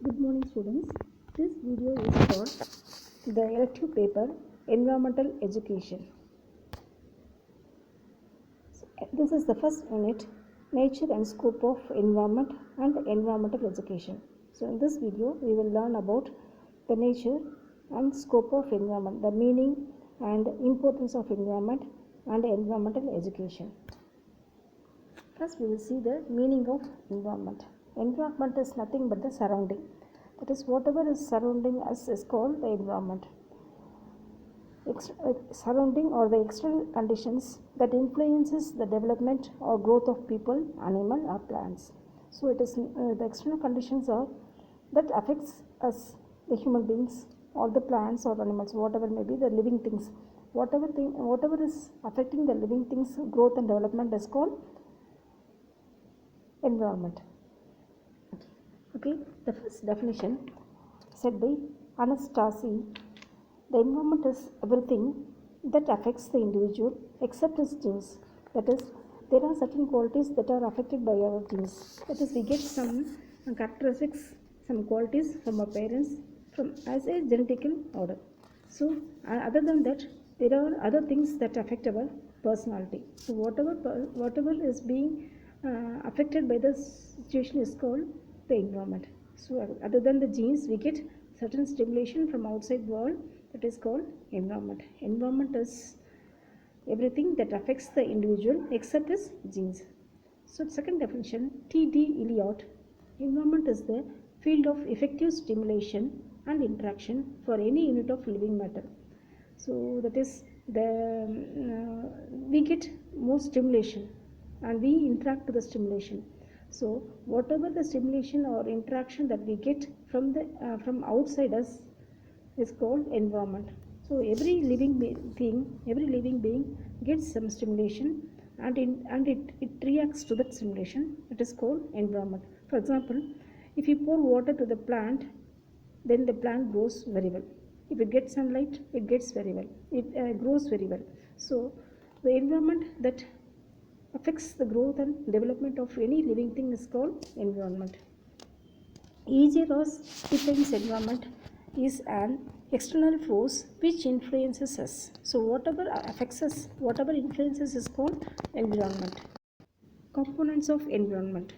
Good morning, students. This video is for the elective paper Environmental Education. This is the first unit, Nature and Scope of Environment and Environmental Education. So in this video we will learn about the nature and scope of environment, the meaning and importance of environment and environmental education. First we will see the meaning of environment. Environment is nothing but the surrounding. That is, whatever is surrounding us is called the environment. Surrounding or the external conditions that influences the development or growth of people, animal or plants. So it is the external conditions are that affects us, the human beings or the plants or animals, whatever may be the living things. Whatever is affecting the living things growth and development is called environment. Okay, the first definition said by Anastasia, the environment is everything that affects the individual except his genes. That is, there are certain qualities that are affected by our genes. That is, we get some characteristics, some qualities from our parents from as a genetical order. So, other than that, there are other things that affect our personality. So, whatever is being affected by the situation is called the environment. So, other than the genes, we get certain stimulation from outside world, that is called environment. Environment is everything that affects the individual except his genes. So second definition, T.D. Eliot, environment is the field of effective stimulation and interaction for any unit of living matter. So that is we get more stimulation and we interact with the stimulation. So whatever the stimulation or interaction that we get from outside us is called environment. So every living being gets some stimulation and it reacts to that stimulation. It is called environment. For example, if you pour water to the plant, then the plant grows very well. If it gets sunlight, it gets very well. It grows very well. So the environment that affects the growth and development of any living thing is called environment. E.J. Ross defines environment is an external force which influences us. So whatever affects us, whatever influences is called environment. Components of environment.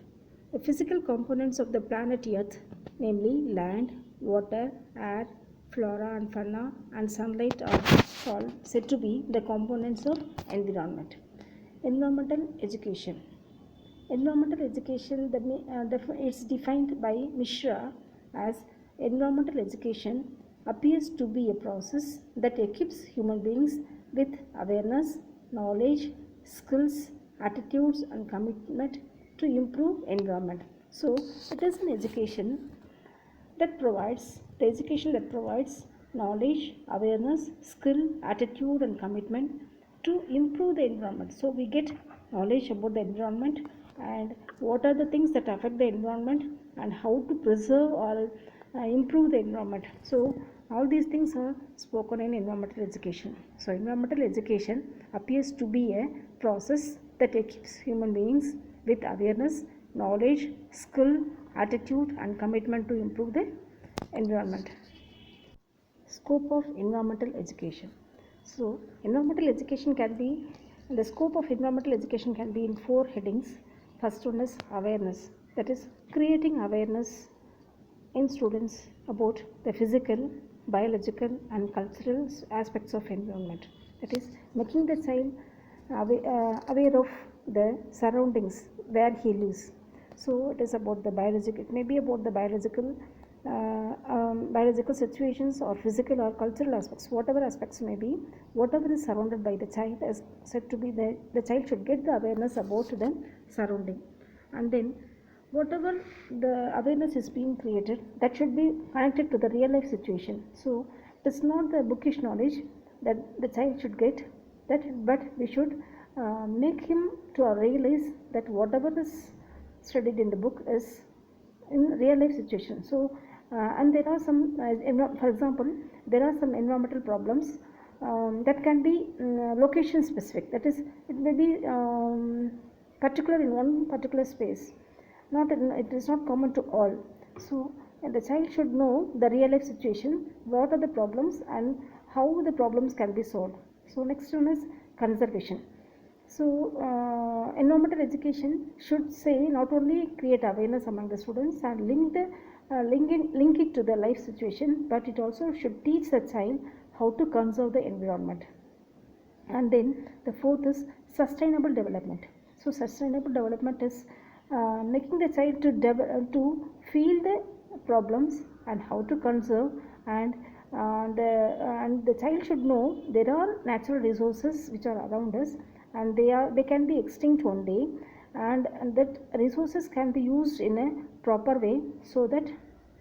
The physical components of the planet Earth, namely land, water, air, flora and fauna and sunlight are all said to be the components of environment. Environmental education. Environmental education is defined by Mishra as environmental education appears to be a process that equips human beings with awareness, knowledge, skills, attitudes and commitment to improve environment. So it is an education that provides knowledge, awareness, skill, attitude and commitment to improve the environment. So we get knowledge about the environment and what are the things that affect the environment and how to preserve or improve the environment. So all these things are spoken in environmental education. So environmental education appears to be a process that equips human beings with awareness, knowledge, skill, attitude and commitment to improve the environment. Scope of environmental education. So environmental education can be, the scope of environmental education can be in 4 headings. First one is awareness, that is creating awareness in students about the physical, biological and cultural aspects of environment. That is making the child aware of the surroundings where he lives. So it is about the biological, it may be about the biological situations or physical or cultural aspects, whatever aspects may be, whatever is surrounded by the child is said to be the child should get the awareness about the surrounding. And then whatever the awareness is being created, that should be connected to the real life situation. So it is not the bookish knowledge that the child should get that, but we should make him to realize that whatever is studied in the book is in real life situation. So and there are some for example, there are some environmental problems that can be location specific, that is it may be particular in one particular space, it is not common to all. So the child should know the real life situation, what are the problems and how the problems can be solved. So next one is conservation. So environmental education should say not only create awareness among the students and link it to the life situation, but it also should teach the child how to conserve the environment. And then the fourth is sustainable development. So sustainable development is making the child to feel the problems and how to conserve, and the child should know there are natural resources which are around us, and they can be extinct one day, and that resources can be used in a proper way so that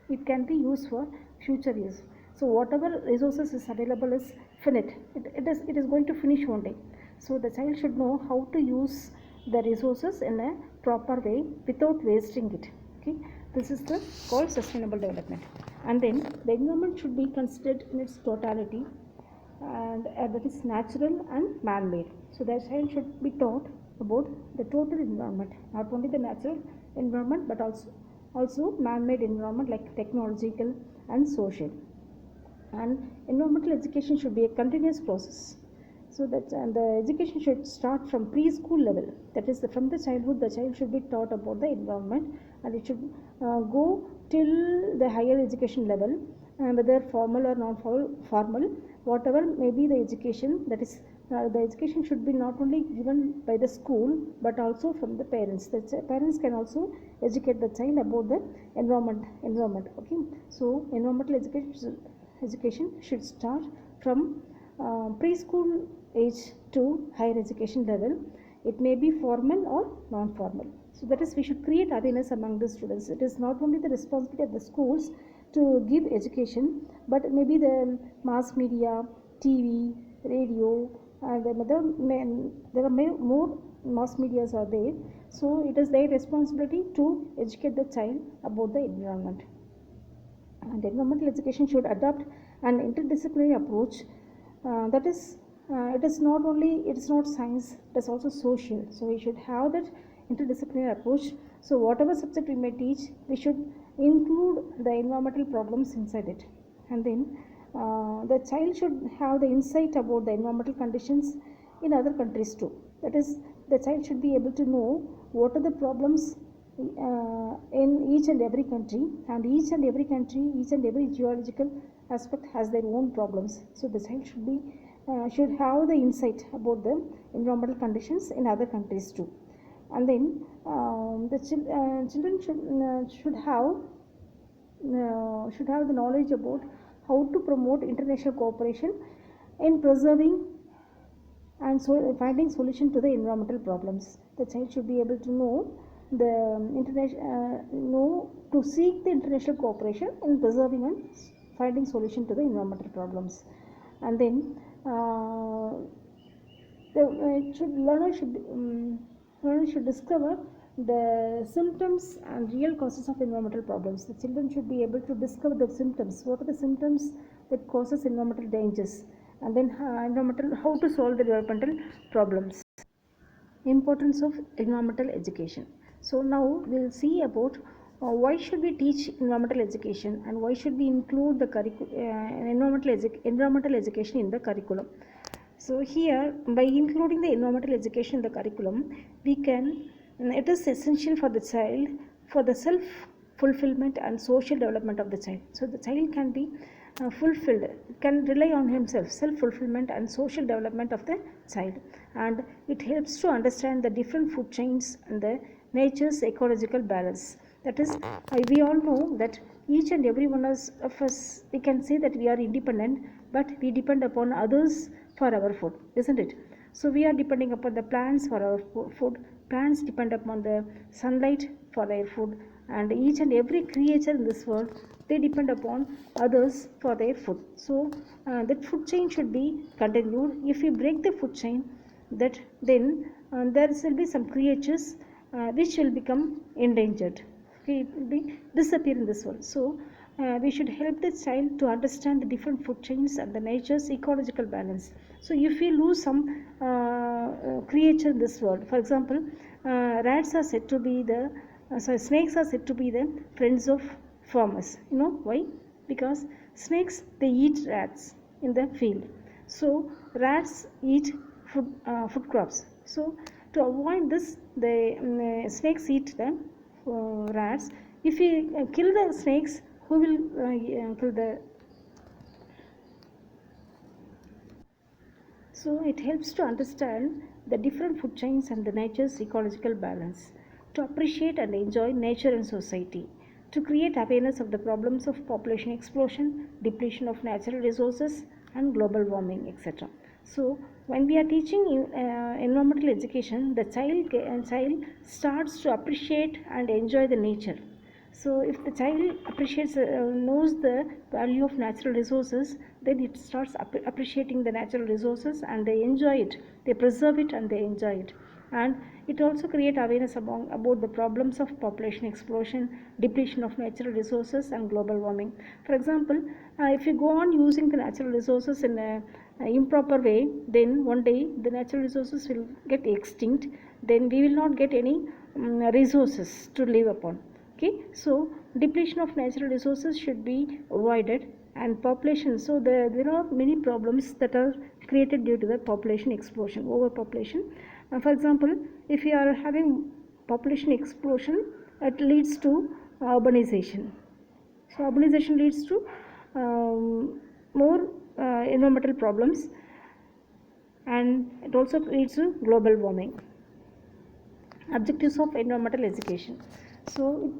it can be used for future use. So whatever resources is available is finite. It is going to finish one day. So the child should know how to use the resources in a proper way without wasting it. Okay, this is the called sustainable development. And then the environment should be considered in its totality, and that is natural and man-made. So the child should be taught about the total environment, not only the natural environment but also man-made environment like technological and social. And environmental education should be a continuous process. So that the education should start from preschool level. That is, from the childhood, the child should be taught about the environment, and it should go till the higher education level, whether formal or non-formal, whatever may be the education. That is, the education should be not only given by the school but also from the parents. The parents can also educate the child about the environment. Okay, so environmental education should start from preschool age to higher education level. It may be formal or non-formal. So that is, we should create awareness among the students. It is not only the responsibility of the schools to give education, but maybe the mass media, TV, radio, and there are more mass medias are there. So it is their responsibility to educate the child about the environment. And environmental education should adopt an interdisciplinary approach. That is, it is not science, it is also social. So we should have that interdisciplinary approach. So whatever subject we may teach, we should include the environmental problems inside it. And then the child should have the insight about the environmental conditions in other countries too. That is, the child should be able to know what are the problems in each and every country, and each and every geological aspect has their own problems. So the child should have the insight about the environmental conditions in other countries too. And then the children should have the knowledge about how to promote international cooperation in preserving and finding solution to the environmental problems. The child should be able to know to seek the international cooperation in preserving and finding solution to the environmental problems. And then learner should discover the symptoms and real causes of environmental problems. The children should be able to discover the symptoms. What are the symptoms that causes environmental dangers, and then how to solve the environmental problems. Importance of environmental education. So now we'll see about why should we teach environmental education, and why should we include the environmental education in the curriculum. So here, by including the environmental education in the curriculum, it is essential for the child for the self-fulfillment and social development of the child. So the child can be fulfilled, can rely on himself, self-fulfillment and social development of the child, and it helps to understand the different food chains and the nature's ecological balance. That is, we all know that each and every one of us, we can say that we are independent, but we depend upon others for our food, isn't it? So we are depending upon the plants for our food, plants depend upon the sunlight for their food, and each and every creature in this world, they depend upon others for their food. So that food chain should be continued. If we break the food chain, then there will be some creatures which will become endangered. Okay, it will be disappear in this world. So we should help the child to understand the different food chains and the nature's ecological balance. So if we lose some creature in this world, for example, rats are said to be snakes are said to be the friends of farmers. You know why? Because snakes, they eat rats in the field. So rats eat food crops. So to avoid this, the snakes eat the rats. If we kill the snakes, who will kill the? So it helps to understand the different food chains and the nature's ecological balance, to appreciate and enjoy nature and society, to create awareness of the problems of population explosion, depletion of natural resources, and global warming, etc. So when we are teaching environmental education, the child starts to appreciate and enjoy the nature. So if the child appreciates, knows the value of natural resources, then it starts appreciating the natural resources, and they enjoy it, they preserve it, and they enjoy it. And it also creates awareness about the problems of population explosion, depletion of natural resources, and global warming. For example, if you go on using the natural resources in a improper way, then one day the natural resources will get extinct, then we will not get any resources to live upon. Okay, so depletion of natural resources should be avoided, and population, so there are many problems that are created due to the population explosion, overpopulation. For example, if you are having population explosion, it leads to urbanization. So urbanization leads to more environmental problems, and it also leads to global warming. Objectives of environmental education. So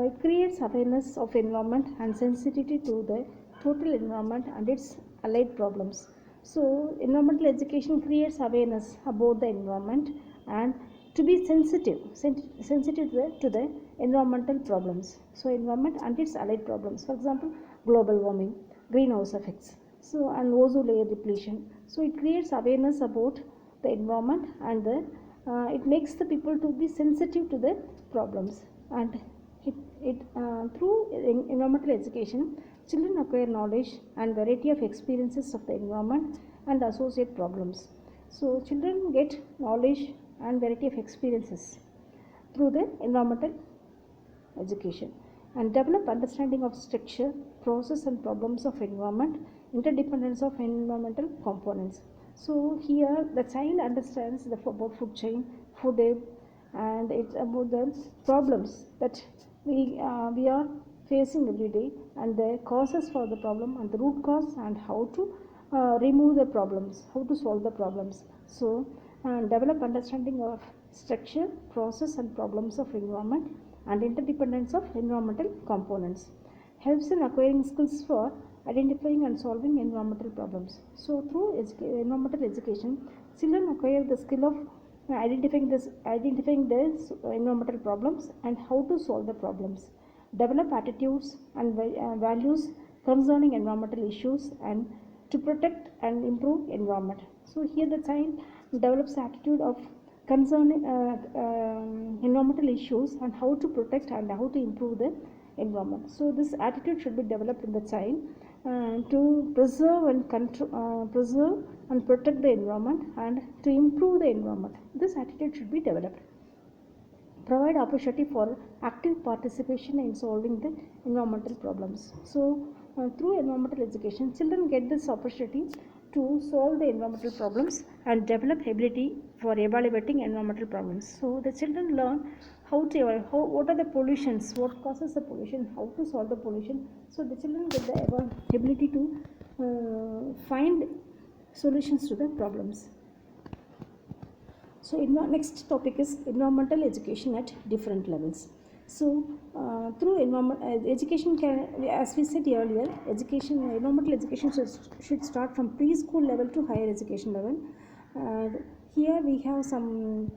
it creates awareness of environment and sensitivity to the total environment and its allied problems. So environmental education creates awareness about the environment and to be sensitive to the environmental problems. So environment and its allied problems. For example, global warming, greenhouse effects, so and ozone layer depletion. So it creates awareness about the environment, and it makes the people to be sensitive to the problems. And through environmental education, children acquire knowledge and variety of experiences of the environment and associate problems. So children get knowledge and variety of experiences through the environmental education, and develop understanding of structure, process, and problems of environment, interdependence of environmental components. So here the child understands the about food chain, food web, and it's about the problems that we are facing every day, and the causes for the problem, and the root cause, and how to remove the problems, how to solve the problems. So develop understanding of structure, process, and problems of environment, and interdependence of environmental components. Helps in acquiring skills for identifying and solving environmental problems. So through environmental education, children acquire the skill of identifying the environmental problems and how to solve the problems. Develop attitudes and values concerning environmental issues, and to protect and improve environment. So here the child develops attitude of concerning environmental issues and how to protect and how to improve the environment. So this attitude should be developed in the child to preserve and protect the environment and to improve the environment. This attitude should be developed. Provide opportunity for active participation in solving the environmental problems. So through environmental education, children get this opportunity to solve the environmental problems and develop ability for evaluating environmental problems. So the children learn what are the pollutions, what causes the pollution, how to solve the pollution. So the children get the ability to find solutions to the problems. So next topic is environmental education at different levels. So through education as we said earlier, environmental education should start from preschool level to higher education level. Here we have some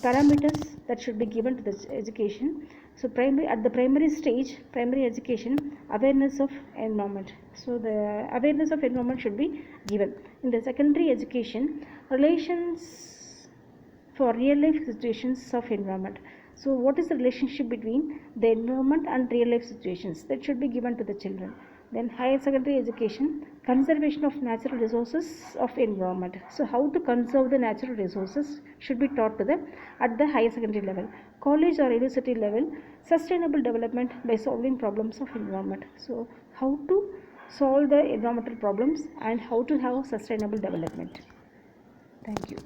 parameters that should be given to this education. So at the primary stage, primary education, awareness of environment. So the awareness of environment should be given. In the secondary education, relations for real life situations of environment. So what is the relationship between the environment and real life situations? That should be given to the children. Then higher secondary education, conservation of natural resources of environment. So how to conserve the natural resources should be taught to them at the higher secondary level. College or university level, sustainable development by solving problems of environment. So how to solve the environmental problems and how to have sustainable development. Thank you.